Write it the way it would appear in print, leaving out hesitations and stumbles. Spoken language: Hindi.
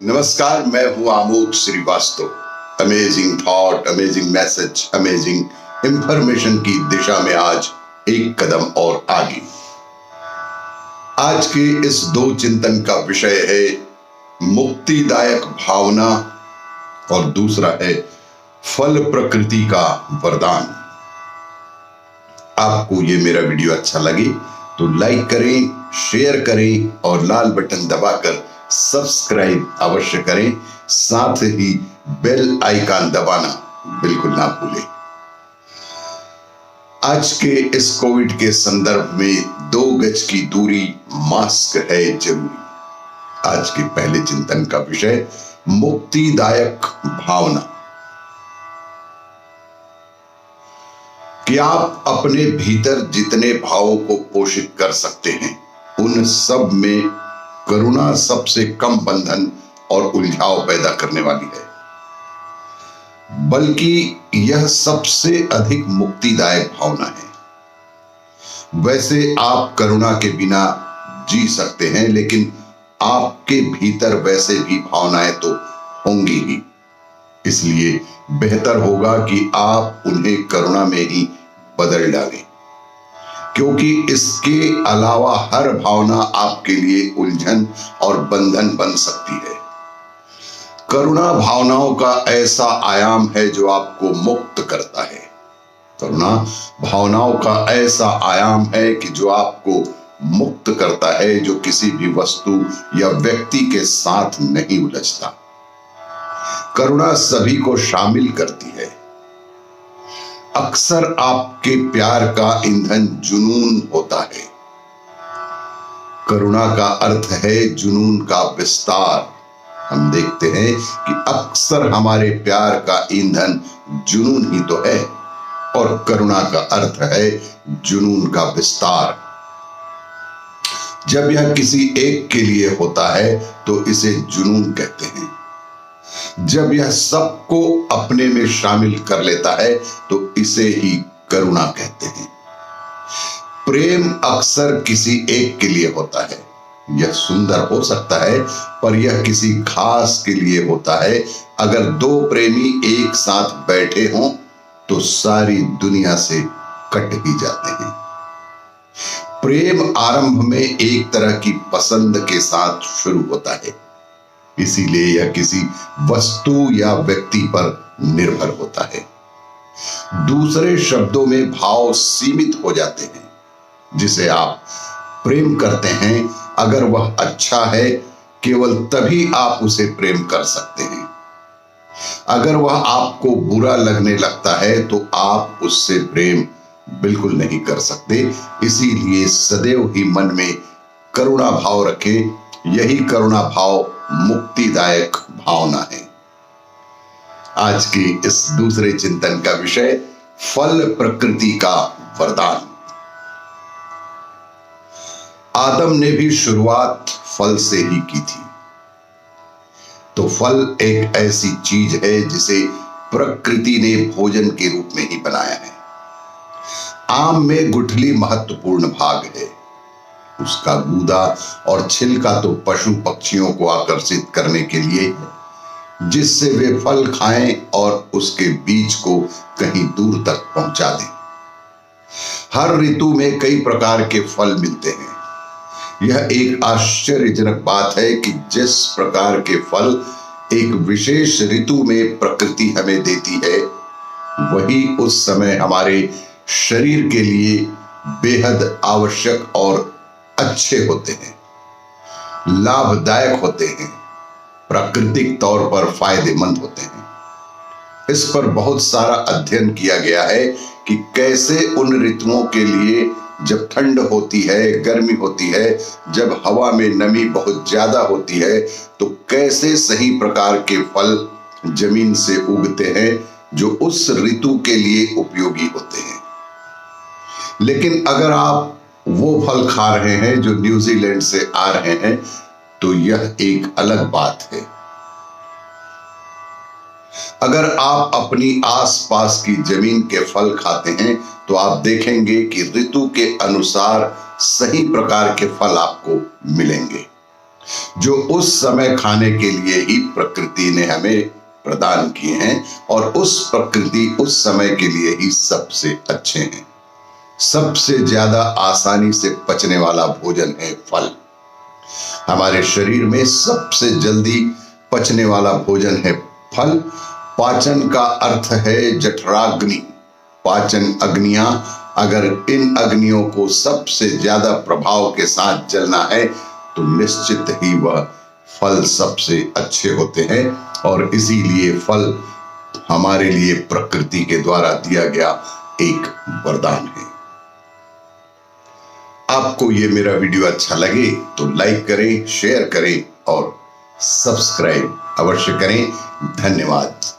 नमस्कार, मैं हूं Amod Shrivastava. Amazing thought, amazing message, amazing information की दिशा में आज एक कदम और आगे। आज के इस दो चिंतन का विषय है मुक्तिदायक भावना और दूसरा है फल प्रकृति का वरदान। आपको ये मेरा वीडियो अच्छा लगे तो लाइक करें, शेयर करें और लाल बटन दबाकर सब्सक्राइब अवश्य करें। साथ ही बेल आइकन दबाना बिल्कुल ना भूलें। आज के इस कोविड के संदर्भ में 2 गज की दूरी, मास्क है जरूरी। आज के पहले चिंतन का विषय मुक्तिदायक भावना। कि आप अपने भीतर जितने भावों को पोषित कर सकते हैं उन सब में करुणा सबसे कम बंधन और उलझाव पैदा करने वाली है, बल्कि यह सबसे अधिक मुक्तिदायक भावना है। वैसे आप करुणा के बिना जी सकते हैं, लेकिन आपके भीतर वैसे भी भावनाएं तो होंगी ही। इसलिए बेहतर होगा कि आप उन्हें करुणा में ही बदल डालें, क्योंकि इसके अलावा हर भावना आपके लिए उलझन और बंधन बन सकती है। करुणा भावनाओं का ऐसा आयाम है जो आपको मुक्त करता है। करुणा भावनाओं का ऐसा आयाम है कि जो आपको मुक्त करता है, जो किसी भी वस्तु या व्यक्ति के साथ नहीं उलझता। करुणा सभी को शामिल करती है। अक्सर आपके प्यार का ईंधन जुनून होता है। करुणा का अर्थ है जुनून का विस्तार। हम देखते हैं कि अक्सर हमारे प्यार का ईंधन जुनून ही तो है, और करुणा का अर्थ है जुनून का विस्तार। जब यह किसी एक के लिए होता है तो इसे जुनून कहते हैं। जब यह सबको अपने में शामिल कर लेता है तो इसे ही करुणा कहते हैं। प्रेम अक्सर किसी एक के लिए होता है। यह सुंदर हो सकता है, पर यह किसी खास के लिए होता है। अगर 2 प्रेमी एक साथ बैठे हों तो सारी दुनिया से कट ही जाते हैं। प्रेम आरंभ में एक तरह की पसंद के साथ शुरू होता है, इसीलिए यह किसी वस्तु या व्यक्ति पर निर्भर होता है। दूसरे शब्दों में भाव सीमित हो जाते हैं। जिसे आप प्रेम करते हैं, अगर वह अच्छा है, केवल तभी आप उसे प्रेम कर सकते हैं। अगर वह आपको बुरा लगने लगता है तो आप उससे प्रेम बिल्कुल नहीं कर सकते। इसीलिए सदैव ही मन में करुणा भाव रखें। यही करुणा भाव मुक्तिदायक भावना है। आज की इस दूसरे चिंतन का विषय फल प्रकृति का वरदान। आदम ने भी शुरुआत फल से ही की थी। तो फल एक ऐसी चीज है जिसे प्रकृति ने भोजन के रूप में ही बनाया है। आम में गुठली महत्वपूर्ण भाग है। उसका गूदा और छिलका तो पशु पक्षियों को आकर्षित करने के लिए है, जिससे वे फल खाएं और उसके बीज को कहीं दूर तक पहुंचा दें। हर ऋतु में कई प्रकार के फल मिलते हैं। यह एक आश्चर्यजनक बात है कि जिस प्रकार के फल एक विशेष ऋतु में प्रकृति हमें देती है, वही उस समय हमारे शरीर के लिए बेहद आवश्यक और अच्छे होते हैं, लाभदायक होते हैं, प्राकृतिक तौर पर फायदेमंद होते हैं। इस पर बहुत सारा अध्ययन किया गया है कि कैसे उन ऋतुओं के लिए, जब ठंड होती है, गर्मी होती है, जब हवा में नमी बहुत ज्यादा होती है, तो कैसे सही प्रकार के फल जमीन से उगते हैं जो उस ऋतु के लिए उपयोगी होते हैं। लेकिन अगर आप वो फल खा रहे हैं जो न्यूजीलैंड से आ रहे हैं, तो यह एक अलग बात है। अगर आप अपनी आसपास की जमीन के फल खाते हैं तो आप देखेंगे कि ऋतु के अनुसार सही प्रकार के फल आपको मिलेंगे। जो उस समय खाने के लिए ही प्रकृति ने हमें प्रदान किए हैं, और उस प्रकृति उस समय के लिए ही सबसे अच्छे हैं। सबसे ज्यादा आसानी से पचने वाला भोजन है फल। हमारे शरीर में सबसे जल्दी पचने वाला भोजन है फल। पाचन का अर्थ है जठराग्नि, पाचन अग्नियां। अगर इन अग्नियों को सबसे ज्यादा प्रभाव के साथ जलना है तो निश्चित ही वह फल सबसे अच्छे होते हैं, और इसीलिए फल हमारे लिए प्रकृति के द्वारा दिया गया एक वरदान है। आपको ये मेरा वीडियो अच्छा लगे तो लाइक करें, शेयर करें और सब्सक्राइब अवश्य करें। धन्यवाद।